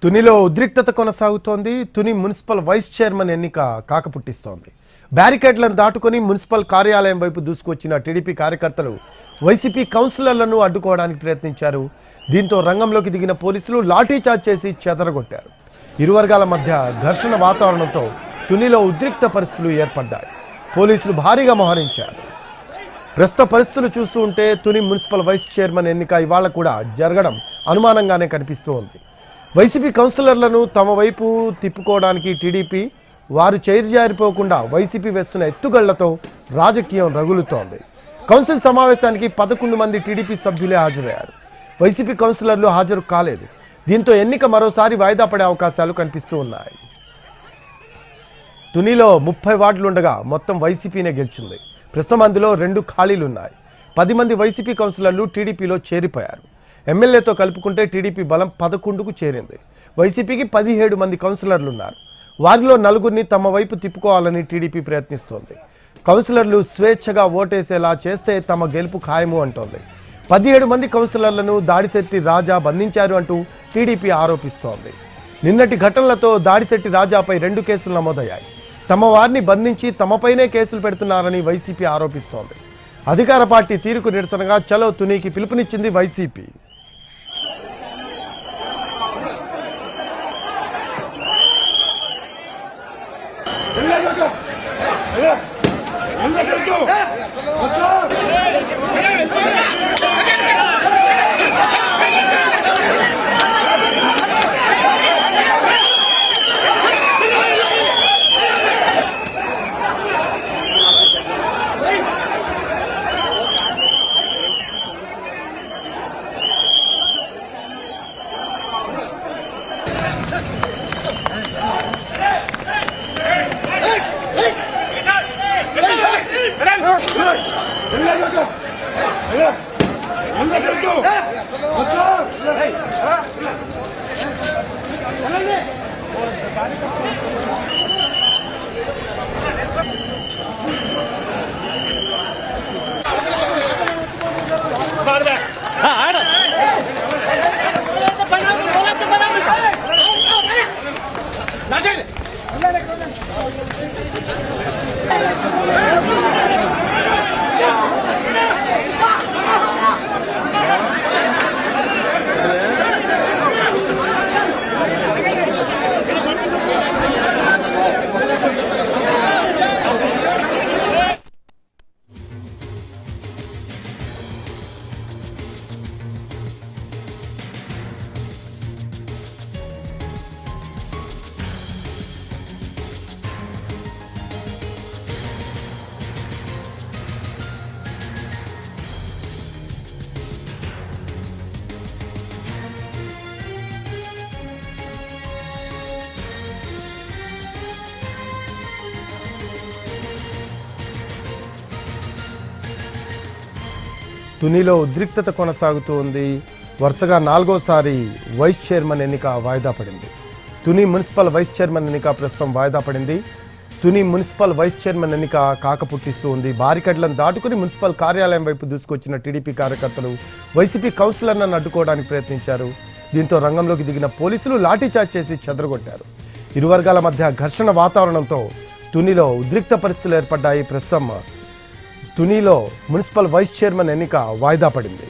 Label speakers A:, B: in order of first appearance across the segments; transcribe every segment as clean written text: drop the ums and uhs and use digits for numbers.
A: తునిలో ఉద్రిక్తత కొనసాగుతోంది. Tuni municipal vice chairman ఎన్నిక కాకపుట్టిస్తోంది. బ్యారికేడ్లను దాటుకొని మున్సిపల్ కార్యాలయం వైపు దూసుకొచ్చిన టీడీపీ కార్యకర్తలు వైసీపీ కౌన్సిలర్లను అడ్డుకోవడానికి ప్రయత్నించారు. దీంతో రంగంలోకి దిగిన పోలీసులు లాఠీచార్జ్ చేసి చెదరగొట్టారు. ఇరు వర్గాల మధ్య ఘర్షణ వాతావరణంతో తునిలో ఉద్రిక్త పరిస్థితులు ఏర్పడ్డాయి. పోలీసులు భారీగా మోహరించారు. ప్రస్తుత పరిస్థితులు చూస్తూ ఉంటే తుని మున్సిపల్ వైస్ చైర్మన్ ఎన్నిక ఇవాళ కూడా జరగడం అనుమానంగానే కనిపిస్తూ ఉంది. వైసీపీ కౌన్సిలర్లను తమ వైపు తిప్పుకోవడానికి టీడీపీ వారు చేరిజారిపోకుండా వైసీపీ వేస్తున్న ఎత్తుగళ్లతో రాజకీయం రగులుతోంది. కౌన్సిల్ సమావేశానికి 11 మంది టీడీపీ సభ్యులే హాజరయ్యారు. వైసీపీ కౌన్సిలర్లు హాజరు కాలేదు. దీంతో ఎన్నిక మరోసారి వాయిదా పడే అవకాశాలు కనిపిస్తూ ఉన్నాయి. తునిలో 30 వార్డులుండగా మొత్తం వైసీపీనే గెలిచింది. ప్రస్తుతం అందులో 2 ఖాళీలున్నాయి. 10 మంది వైసీపీ కౌన్సిలర్లు టీడీపీలో చేరిపోయారు. ఎమ్మెల్యేతో కలుపుకుంటే టీడీపీ బలం 11కు చేరింది. వైసీపీకి 17 మంది కౌన్సిలర్లు ఉన్నారు. వారిలో 4గురిని తమ వైపు తిప్పుకోవాలని టీడీపీ ప్రయత్నిస్తోంది. కౌన్సిలర్లు స్వేచ్ఛగా ఓటేసేలా చేస్తే తమ గెలుపు ఖాయము అంటోంది. 17 మంది కౌన్సిలర్లను దాడిశెట్టి రాజా బంధించారు అంటూ టీడీపీ ఆరోపిస్తోంది. నిన్నటి ఘటనలతో దాడిశెట్టి రాజాపై 2 కేసులు నమోదయ్యాయి. తమ వారిని బంధించి తమపైనే కేసులు పెడుతున్నారని వైసీపీ ఆరోపిస్తోంది. అధికార పార్టీ తీరుకు నిరసనగా చలో తునికి పిలుపునిచ్చింది వైసీపీ. తునిలో ఉద్రిక్తత కొనసాగుతూ ఉంది. వరుసగా 4వసారి వైస్ చైర్మన్ ఎన్నిక వాయిదా పడింది. తుని మున్సిపల్ వైస్ చైర్మన్ ఎన్నిక ప్రస్తుతం వాయిదా పడింది. తుని మున్సిపల్ వైస్ చైర్మన్ ఎన్నిక కాకపుట్టిస్తూ ఉంది. బారికేడ్లను దాటుకుని మున్సిపల్ కార్యాలయం వైపు దూసుకొచ్చిన టీడీపీ కార్యకర్తలు వైసీపీ కౌన్సిలర్లను అడ్డుకోవడానికి ప్రయత్నించారు. దీంతో రంగంలోకి దిగిన పోలీసులు లాఠీచార్జ్ చేసి చెదరగొట్టారు. ఇరు వర్గాల మధ్య ఘర్షణ వాతావరణంతో తునిలో ఉద్రిక్త పరిస్థితులు ఏర్పడ్డాయి. ప్రస్తుతం తునిలో మున్సిపల్ వైస్ చైర్మన్ ఎన్నిక వాయిదా పడింది.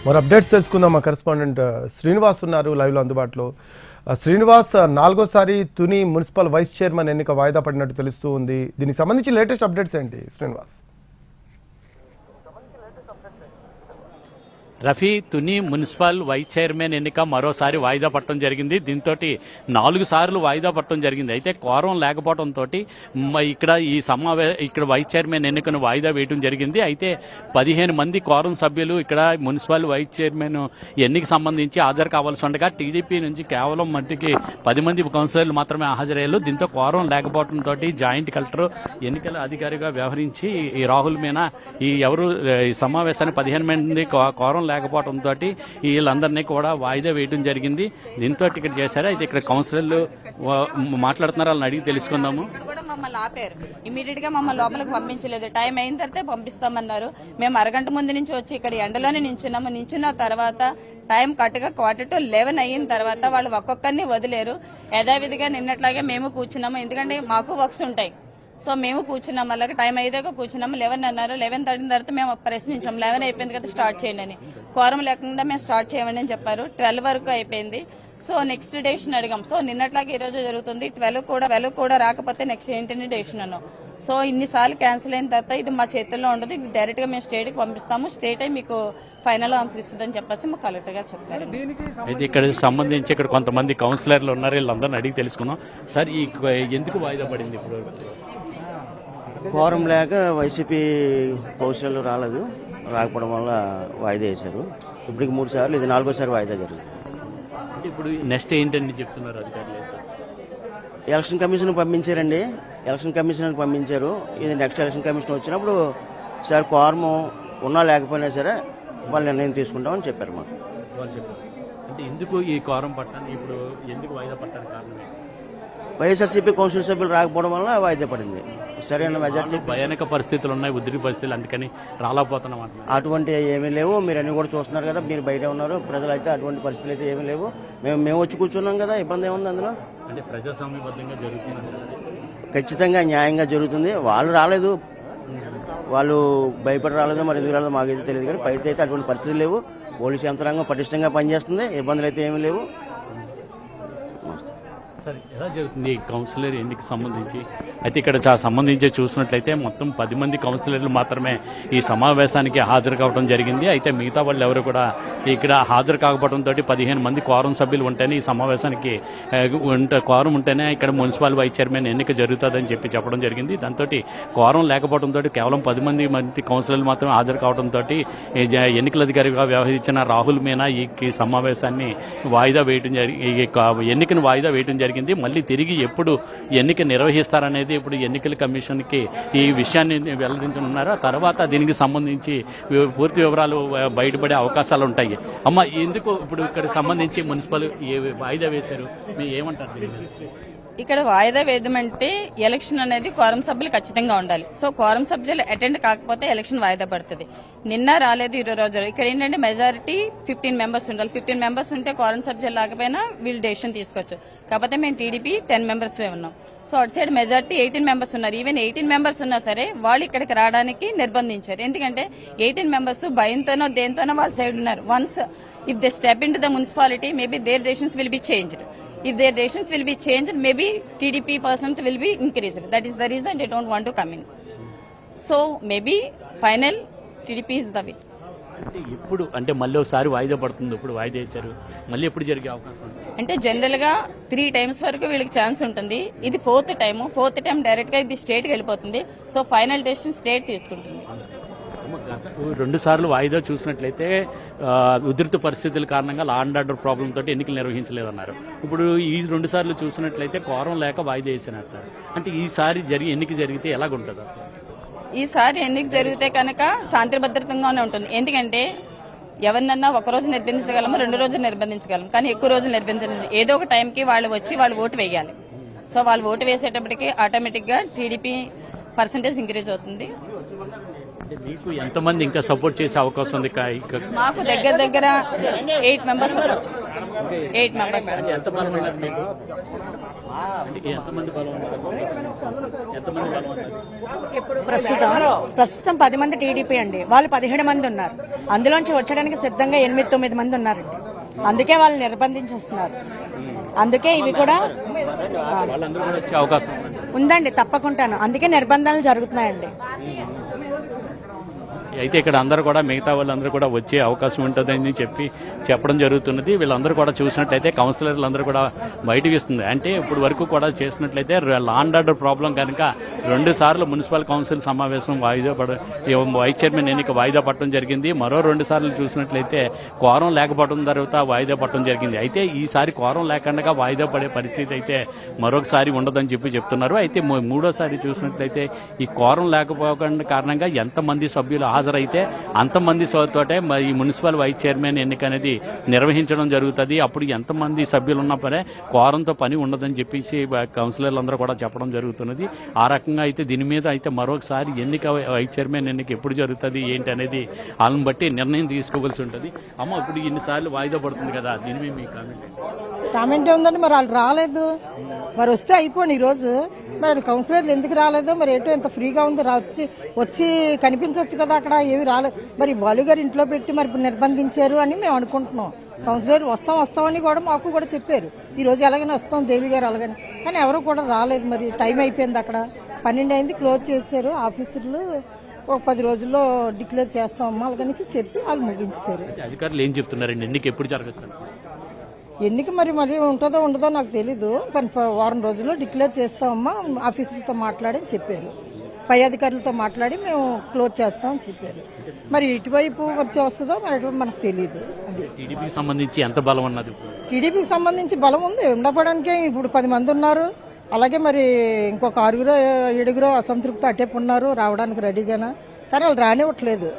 A: మరి అప్డేట్స్ తెలుసుకుందాం. మా కరెస్పాండెంట్ శ్రీనివాస్ ఉన్నారు లైవ్లో అందుబాటులో. శ్రీనివాస్, 4వసారి తుని మున్సిపల్ వైస్ చైర్మన్ ఎన్నిక వాయిదా పడినట్టు తెలుస్తూ ఉంది. దీనికి సంబంధించి లేటెస్ట్ అప్డేట్స్ ఏంటి Srinivas?
B: Rafi, Tuni municipal vice chairman ఎన్నిక మరోసారి వాయిదా పట్టడం జరిగింది. దీంతో 4 సార్లు వాయిదా పట్టడం జరిగింది. అయితే కోరం లేకపోవడంతో ఇక్కడ వైస్ చైర్మన్ ఎన్నికను వాయిదా వేయడం జరిగింది. అయితే 15 మంది కోరం సభ్యులు ఇక్కడ మున్సిపల్ వైస్ చైర్మన్ ఎన్నిక సంబంధించి హాజరు కావాల్సి ఉండగా టీడీపీ నుంచి కేవలం మట్టికి 10 మంది కౌన్సిలర్లు మాత్రమే హాజరయ్యారు. దీంతో కోరం లేకపోవడంతో జాయింట్ కలెక్టర్ ఎన్నికల అధికారిగా వ్యవహరించి ఈ రాహుల్ మీనా ఈ సమావేశాన్ని 15 మంది కోరం లేకపోవడంతో వీళ్ళందరినీ కూడా వాయిదా వేయడం జరిగింది. దీంతో ఇక్కడ చేశారు. అయితే ఇక్కడ కౌన్సిలర్లు మాట్లాడుతున్నారు, వాళ్ళని అడిగి తెలుసుకుందాము.
C: మమ్మల్ని ఆపారు. ఇమీడియట్ గా మమ్మల్ని లోపలికి పంపించలేదు. టైం అయిన తర్వాత పంపిస్తామన్నారు. మేము అరగంట ముందు నుంచి వచ్చి ఇక్కడ ఎండలోనే నించున్నాము. నించున్న తర్వాత టైం కరెక్ట్గా 11:45 అయిన తర్వాత వాళ్ళు ఒక్కొక్కరిని వదిలేరు. యథావిధిగా నిన్నట్లాగే మేము కూర్చున్నాము. ఎందుకంటే మాకు వర్క్స్ ఉంటాయి. సో మేము కూర్చున్నాం. అలాగే టైం అయ్యేదాకా కూర్చున్నాము. 11 అన్నారు. 11:30 తర్వాత మేము ప్రశ్నించాం. 11 అయిపోయింది కదా స్టార్ట్ చేయండి అని. కోరం లేకుండా మేము స్టార్ట్ చేయమని అని చెప్పారు. 12 వరకు అయిపోయింది. సో నెక్స్ట్ డేషన్ అడిగాం. సో నిన్నట్లాగే ఈ రోజు జరుగుతుంది. 12 కూడా రాకపోతే నెక్స్ట్ ఏంటంటే డేషన్ అన్నాం. సో ఇన్నిసార్లు క్యాన్సిల్ అయిన తర్వాత ఇది మా చేతుల్లో ఉండదు. ఇది డైరెక్ట్ గా మేము స్టేట్ కి పంపిస్తాము. స్టేట్ మీకు ఫైనల్ ఆన్సర్ ఇస్తుందని చెప్పేసి మా కలెక్టర్ గారు చెప్పారు.
B: అయితే ఇక్కడ సంబంధించి ఇక్కడ కొంతమంది కౌన్సిలర్లు ఉన్నారు. వీళ్ళందరినీ అడిగి తెలుసుకున్నాం. సార్ ఈ ఎందుకు వాయిదా పడింది ఇప్పుడు?
D: కోరం లేక వైసీపీ కౌన్సిలర్లు రాకపోవడం వల్ల వాయిదా వేశారు. ఇప్పటికి 3 సార్లు, ఇది 4వ వాయిదా జరిగింది.
B: అంటే ఇప్పుడు నెక్స్ట్ ఏంటని చెప్తున్నారు అధికారులు?
D: ఎలక్షన్ కమిషన్ పంపించారండి. ఎలక్షన్ కమిషన్ పంపించారు. ఇది నెక్స్ట్ ఎలక్షన్ కమిషన్ వచ్చినప్పుడు సార్ కోరం ఉన్నా లేకపోయినా సరే వాళ్ళు నిర్ణయం తీసుకుంటామని చెప్పారు మాకు.
B: వాళ్ళు చెప్పారు. అంటే ఎందుకు ఈ కోరం పట్టాన్ని ఇప్పుడు ఎందుకు వాయిదా పట్టానికి కారణం ఏంటి?
D: వైఎస్ఆర్సీపీ కౌన్సిల్ సభ్యులు రాకపోవడం వల్ల వాయిదా పడింది. సరైన మెజార్టీ,
B: భయానక పరిస్థితులు ఉన్నాయి, ఉద్రిక్త పరిస్థితులు, అందుకని రాలేకపోతున్నాం అంటున్నారు.
D: అటువంటి ఏమీ లేవు. మీరు అన్ని కూడా చూస్తున్నారు కదా, మీరు బయట ఉన్నారు. ప్రజలు అయితే అటువంటి పరిస్థితులు అయితే ఏమీ లేవు. మేము వచ్చి కూర్చున్నాం కదా, ఇబ్బంది ఏముంది అందులో?
B: అంటే ప్రజాస్వామ్యబద్ధంగా జరుగుతుంది,
D: ఖచ్చితంగా న్యాయంగా జరుగుతుంది. వాళ్ళు రాలేదు, వాళ్ళు భయపడి రాలేదో మరి ఎందుకు రాలేదో మాకైతే తెలియదు. కానీ పైతే అయితే అటువంటి పరిస్థితులు లేవు. పోలీసు యంత్రాంగం పటిష్టంగా పనిచేస్తుంది. ఇబ్బందులు అయితే ఏమీ లేవు.
B: సరే, ఎలా జరుగుతుంది ఈ కౌన్సిలర్ ఎన్నికకి సంబంధించి? అయితే ఇక్కడ సంబంధించి చూసినట్లయితే మొత్తం 10 మంది కౌన్సిలర్లు మాత్రమే ఈ సమావేశానికి హాజరు కావడం జరిగింది. అయితే మిగతా వాళ్ళు ఎవరు కూడా ఇక్కడ హాజరు కాకపోవడంతో 15 మంది క్వారం సభ్యులు ఉంటేనే ఈ సమావేశానికి క్వారం ఉంటేనే ఇక్కడ మున్సిపల్ వైస్ చైర్మన్ ఎన్నిక జరుగుతుందని చెప్పడం జరిగింది. దాంతో క్వారం లేకపోవడంతో కేవలం 10 మంది కౌన్సిలర్లు మాత్రమే హాజరు కావడంతో ఎన్నికల అధికారిగా వ్యవహరించిన రాహుల్ మీనా ఈ సమావేశాన్ని వాయిదా వేయడం ఎన్నికను వాయిదా వేయడం జరిగింది. మళ్ళీ తిరిగి ఎప్పుడు ఎన్నిక నిర్వహిస్తారనేది ఇప్పుడు ఎన్నికల కమిషన్కి ఈ విషయాన్ని వెల్లడించనున్నారు. తర్వాత దీనికి సంబంధించి పూర్తి వివరాలు బయటపడే అవకాశాలు ఉంటాయి. అమ్మ, ఎందుకు ఇప్పుడు ఇక్కడ సంబంధించి మున్సిపల్ వాయిదా వేశారు, మీరు ఏమంటారు?
C: ఇక్కడ వాయిదా వేయమంటే ఎలక్షన్ అనేది కోరం సభ్యులు ఖచ్చితంగా ఉండాలి. సో కోరం సభ్యులు అటెండ్ కాకపోతే ఎలక్షన్ వాయిదా పడుతుంది. నిన్న రాలేదు, 20 రోజులు. ఇక్కడ ఏంటంటే మెజారిటీ 15 మెంబర్స్ ఉండాలి. 15 మెంబర్స్ ఉంటే కోరం సభ్యులు లేకపోయినా వీళ్ళు డెసిషన్ తీసుకోవచ్చు. కాకపోతే మేము టీడీపీ 10 మెంబర్స్ ఉన్నాం. సో అటు సైడ్ మెజారిటీ 18 మెంబర్స్ ఉన్నారు. ఈవెన్ 18 మెంబర్స్ ఉన్నా సరే వాళ్ళు ఇక్కడికి రావడానికి నిర్బంధించారు. ఎందుకంటే 18 మెంబర్స్ భయంతోనో దేంతోనో వాళ్ళ సైడ్ ఉన్నారు. Once if they step in to the municipality, maybe their decisions will be changed. If their decisions will be changed, maybe TDP percent will be increased. That is the reason they don't want to come in. So maybe final TDP is the way.
B: ఇప్పుడు అంటే మళ్ళీ ఒకసారి వాయిదా పడుతుంది. ఇప్పుడు వాయిదా వేశారు, మళ్ళీ ఎప్పుడు జరిగే అవకాశం ఉంది?
C: అంటే జనరల్ గా 3 times వరకు వీళ్ళకి ఛాన్స్ ఉంటుంది. ఇది 4th టైం డైరెక్ట్ గా ఇది స్టేట్ కి వెళ్ళిపోతుంది. సో ఫైనల్ డెసిషన్ స్టేట్ తీసుకుంటుంది.
B: 2 సార్లు వాయిదా చూసినట్లయితే ఉధృత పరిస్థితుల కారణంగా లా అండ్ ఆర్డర్ ప్రాబ్లం తోటి ఎన్నికలు నిర్వహించలేదన్నారు. ఇప్పుడు ఈ 2 సార్లు చూసినట్లయితే కోరం లేక వాయిదా వేసినట్టు. అంటే ఈసారి ఎన్నిక జరిగితే ఎలాగుంటుంది అసలు?
C: ఈసారి ఎన్నిక జరిగితే కనుక శాంతి భద్రతంగానే ఉంటుంది. ఎందుకంటే ఎవరినన్నా ఒక రోజు నిర్బంధించగలము, 2 రోజులు నిర్బంధించగలం, కానీ ఎక్కువ రోజులు నిర్బంధించలేము. ఏదో ఒక టైంకి వాళ్ళు వచ్చి వాళ్ళు ఓటు వేయాలి. సో వాళ్ళు ఓటు వేసేటప్పటికి ఆటోమేటిక్ గా టీడీపీ పర్సంటేజ్ ఇంక్రీజ్ అవుతుంది.
B: మీకు ఎంతమంది ఇంకా సపోర్ట్ చేసే అవకాశం ఉంది?
C: మాకు దగ్గర 8 మెంబర్స్ సపోర్ట్ చేస్తారు. 8 మెంబర్స్.
B: ఎంత బలం ఉన్నారు మీకు? ఎంతమంది బలం ఉన్నారు?
E: ప్రస్తుతం 10 మంది టీడీపీ అండి. వాళ్ళు 17 మంది ఉన్నారు. అందులోంచి వచ్చడానికి సిద్ధంగా 8-9 మంది ఉన్నారండి. అందుకే వాళ్ళు నిర్బంధించేస్తున్నారు. అందుకే ఇవి కూడా
B: వచ్చే అవకాశం
E: ఉందండి, తప్పకుండాను. అందుకే నిర్బంధాలు జరుగుతున్నాయండి.
B: అయితే ఇక్కడ అందరూ కూడా మిగతా వాళ్ళందరూ కూడా వచ్చే అవకాశం ఉంటుందని చెప్పడం జరుగుతున్నది. వీళ్ళందరూ కూడా చూసినట్లయితే కౌన్సిలర్లు అందరూ కూడా బయటకు ఇస్తుంది. అంటే ఇప్పుడు వరకు కూడా చేసినట్లయితే లా అండ్ ఆర్డర్ ప్రాబ్లం కనుక 2 సార్లు మున్సిపల్ కౌన్సిల్ సమావేశం వైస్ చైర్మన్ ఎన్నిక వాయిదా పట్టడం జరిగింది. మరో 2 సార్లు చూసినట్లయితే క్వారం లేకపోవడం తర్వాత వాయిదా పట్టడం జరిగింది. అయితే ఈసారి క్వారం లేకుండా వాయిదా పడే పరిస్థితి అయితే మరొకసారి ఉండదని చెప్తున్నారు. అయితే 3వ సారి చూసినట్లయితే ఈ క్వారం లేకపోవడం కారణంగా ఎంతమంది సభ్యులు హాజరైతే అంతమంది తోటే మరి ఈ మున్సిపల్ వైస్ చైర్మన్ ఎన్నిక అనేది నిర్వహించడం జరుగుతుంది. అప్పుడు ఎంతమంది సభ్యులు ఉన్నా పరే క్వారంతో పని ఉండదని చెప్పేసి కౌన్సిలర్లు అందరూ కూడా చెప్పడం జరుగుతున్నది. ఆ రకంగా అయితే దీని మీద అయితే మరొకసారి ఎన్నిక వైస్ చైర్మన్ ఎన్నిక ఎప్పుడు జరుగుతుంది ఏంటి అనేది వాళ్ళని బట్టి నిర్ణయం తీసుకోవాల్సి ఉంటుంది. అమ్మ ఇప్పుడు ఇన్నిసార్లు వాయిదా పడుతుంది కదా, దీని మీద మీ
F: కామెంట్ ఏముందండి, మరి వాళ్ళు రాలేదు, మరి వస్తే అయిపోయింది ఈరోజు. మరి కౌన్సిలర్లు ఎందుకు రాలేదు, మరి ఏంటో ఎంత ఫ్రీగా ఉంది, వచ్చి కనిపించవచ్చు కదా, అక్కడ ఏమి రాలేదు. మరి బాలు గారు ఇంట్లో పెట్టి మరి నిర్బంధించారు అని మేము అనుకుంటున్నాం. కౌన్సిలర్ వస్తామని కూడా మాకు కూడా చెప్పారు, ఈ రోజు ఎలాగైనా వస్తాం దేవి గారు అలాగని, కానీ ఎవరు కూడా రాలేదు. మరి టైం అయిపోయింది, అక్కడ 12 అయింది, క్లోజ్ చేశారు ఆఫీసర్లు. ఒక 10 రోజుల్లో డిక్లేర్ చేస్తామమ్మా అలాగనేసి చెప్పి వాళ్ళు ముగించారు.
B: అధికారులు ఏం చెప్తున్నారండి, ఎన్నిక ఎప్పుడు జరగచ్చు?
F: ఎన్నిక మరి ఉంటుందో ఉండదో నాకు తెలీదు. వారం రోజుల్లో డిక్లేర్ చేస్తామమ్మా ఆఫీసులతో మాట్లాడి చెప్పారు. పై అధికారులతో మాట్లాడి మేము క్లోజ్ చేస్తామని చెప్పారు. మరి ఇటువైపు వచ్చి వస్తుందో మరి అటువైపు మనకు తెలియదు. అది
B: టీడీపీకి సంబంధించి ఎంత బలం ఉన్నది?
F: టీడీపీకి సంబంధించి బలం ఉంది, ఉండపడానికే ఇప్పుడు 10 మంది ఉన్నారు. అలాగే మరి ఇంకొక 6 7 అసంతృప్తి అటేపు ఉన్నారు, రావడానికి రెడీగానా, కానీ వాళ్ళు రానివ్వట్లేదు.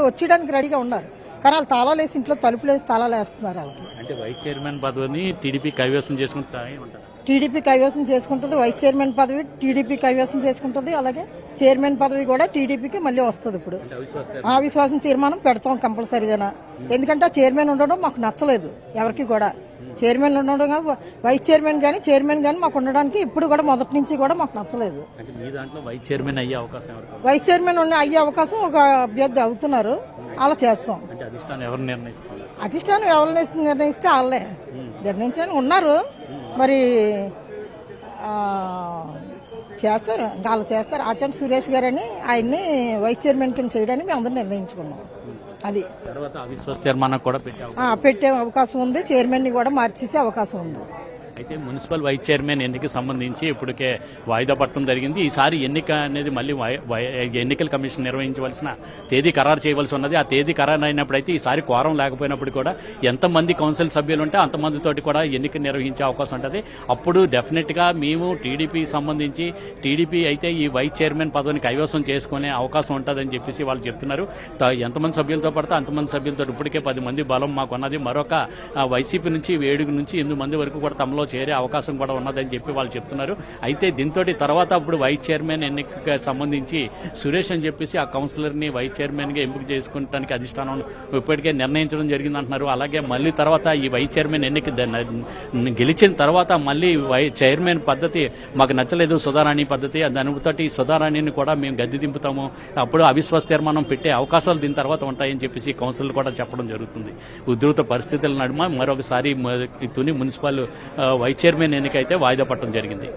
F: వచ్చేయడానికి రెడీగా ఉన్నారు, కానీ వాళ్ళు తాళాలు వేసి ఇంట్లో తలుపులు వేసి తాళాలు వేస్తున్నారు వాళ్ళకి.
B: అంటే వైస్ చైర్మన్ పదవిని టీడీపీ కైవసం చేసుకుంటా ఉంటారు.
F: టీడీపీ కైవసం చేసుకుంటుంది, వైస్ చైర్మన్ పదవి టీడీపీ కైవసం చేసుకుంటుంది. అలాగే చైర్మన్ పదవి కూడా టీడీపీకి మళ్ళీ వస్తుంది. ఇప్పుడు అవిశ్వాసం తీర్మానం పెడతాం కంపల్సరీగా. ఎందుకంటే ఆ చైర్మన్ ఉండడం మాకు నచ్చలేదు ఎవరికి కూడా. చైర్మన్ ఉండడం వైస్ చైర్మన్ కానీ చైర్మన్ కానీ మాకు ఉండడానికి ఇప్పుడు కూడా మొదటి నుంచి కూడా మాకు నచ్చలేదు.
B: వైస్ చైర్మన్ అయ్యే అవకాశం ఒక అభ్యర్థి అవుతున్నారు, అలా చేస్తాం. అధిష్టానం ఎవరు నిర్ణయిస్తే వాళ్ళే నిర్ణయించడానికి ఉన్నారు. మరి చేస్తారు, ఇంకా వాళ్ళు చేస్తారు. ఆచార్య సురేష్ గారని ఆయన్ని వైస్ చైర్మన్ కింద చేయడానికి మేము అందరూ నిర్ణయించుకున్నాం. అది తర్వాత అవిశ్వాస తీర్మానం కూడా
F: పెట్టే అవకాశం ఉంది, చైర్మన్ ని కూడా మార్చేసే అవకాశం ఉంది.
B: అయితే మున్సిపల్ వైస్ చైర్మన్ ఎన్నిక సంబంధించి ఇప్పటికే వాయిదా పట్టడం జరిగింది. ఈసారి ఎన్నిక అనేది మళ్ళీ ఎన్నికల కమిషన్ నిర్వహించవలసిన తేదీ ఖరారు చేయవలసి ఉన్నది. ఆ తేదీ ఖరారు అయినప్పుడైతే ఈసారి క్వారం లేకపోయినప్పుడు కూడా ఎంతమంది కౌన్సిల్ సభ్యులు ఉంటే అంతమందితోటి కూడా ఎన్నిక నిర్వహించే అవకాశం ఉంటుంది. అప్పుడు డెఫినెట్గా మేము టీడీపీ సంబంధించి టీడీపీ అయితే ఈ వైస్ చైర్మన్ పదవిని కైవసం చేసుకునే అవకాశం ఉంటుందని చెప్పేసి వాళ్ళు చెప్తున్నారు. ఎంతమంది సభ్యులతో పడితే అంతమంది సభ్యులతో ఇప్పటికే 10 మంది బలం మాకు ఉన్నది. మరొక వైసీపీ నుంచి 7 నుంచి 8 మంది వరకు కూడా తమలో చేరే అవకాశం కూడా ఉన్నదని చెప్పి వాళ్ళు చెప్తున్నారు. అయితే దీంతో తర్వాత అప్పుడు వైస్ చైర్మన్ ఎన్నికకి సంబంధించి సురేష్ అని చెప్పేసి ఆ కౌన్సిలర్ని వైస్ చైర్మన్గా ఎంపిక చేసుకుంటానికి అధిష్టానం ఇప్పటికే నిర్ణయించడం జరిగింది అంటున్నారు. అలాగే మళ్ళీ తర్వాత ఈ వైస్ చైర్మన్ ఎన్నిక గెలిచిన తర్వాత మళ్ళీ చైర్మన్ పద్ధతి మాకు నచ్చలేదు, సుధారాణి పద్ధతి, దానితోటి సుధారాణిని కూడా మేము గద్దె దింపుతాము, అప్పుడు అవిశ్వాస తీర్మానం పెట్టే అవకాశాలు దీని తర్వాత ఉంటాయని చెప్పేసి కౌన్సిలర్ కూడా చెప్పడం జరుగుతుంది. ఉధృత పరిస్థితుల నడుమ మరొకసారి తుని మున్సిపల్ వైస్ చైర్మన్ ఎన్నిక అయితే వాయిదా పట్టడం జరిగింది.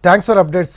A: Thanks for updates.